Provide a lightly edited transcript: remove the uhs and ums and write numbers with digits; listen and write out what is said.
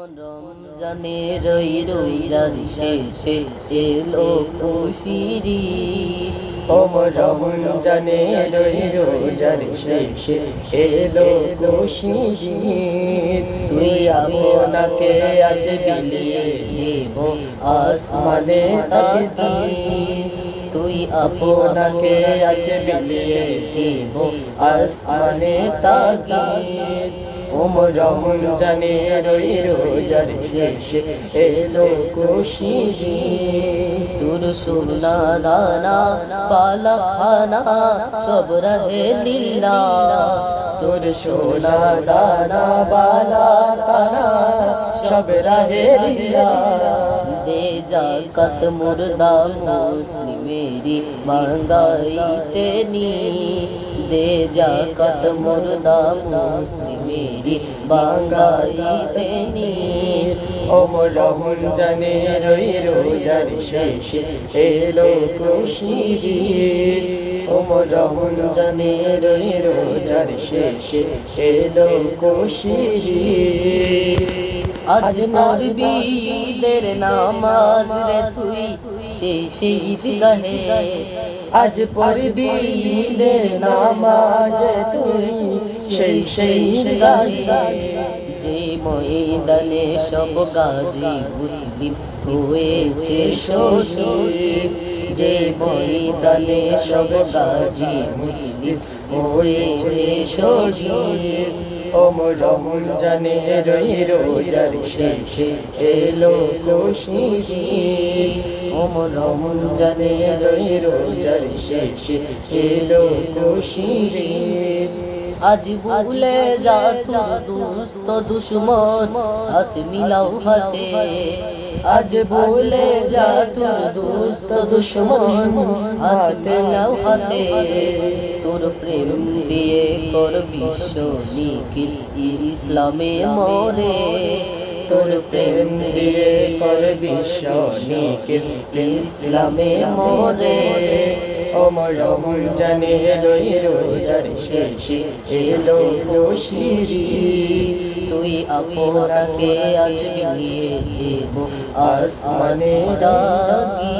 রমজানের রোজার শেষে এলো খুশিরি রমজানের রোজার শেষে এলো খুশিরি তুই আপনাকে আজ বিলিয়ে দেব আসমানে তাকিয়ে তুই আপনাকে আজ বিলিয়ে দেব আসমানে তাকিয়ে রমজানের রোজার শেষে এলো খুশিরি তোর সোনা দানা পালা খানা সব রহে লীলা তোর সোনা দানা বালা তানা সব রহে লীলা দে জাকাত মুর্দা মুসলিমেরি महंगाई नी दे जाकत मुर्दा मुस्लिमेरी महंगाई नी রমজানের রোজার শেষে এলো খুশিরি রমজানের রোজার শেষে এলো খুশিরি আজ পড়বি ঈদের নামাজ রে তুই সেই ঈদগাহে আজ পড়বি ঈদের নামাজ তুই সেই ঈদগাহে যে ময়দানে সব গাজী মুসলিম হয়েছে শহীদ যে ময়দানে সব গাজী মুসলিম হয়েছে শহীদ রমজানের রোজার শেষে এলো খুশিরি রমজানের রোজার শেষে এলো খুশিরি আজ ভুলে যা তোর দোস্ত দুশ্মন হাত মিলাও হাতে আজ ভুলে যা তোর দোস্ত দুশ্মন হাত মিলাও হাতে তোর প্রেম দিয়ে কর বিশ্ব নিখিল ইসলামে মরে তোর প্রেম দিয়ে কর বিশ্ব নিখিল ইসলামে মরে রমজানের রোজার শেষে এলো খুশিরি তুই আপনাকে আজ বিলিয়ে দেব আসমানে দাগি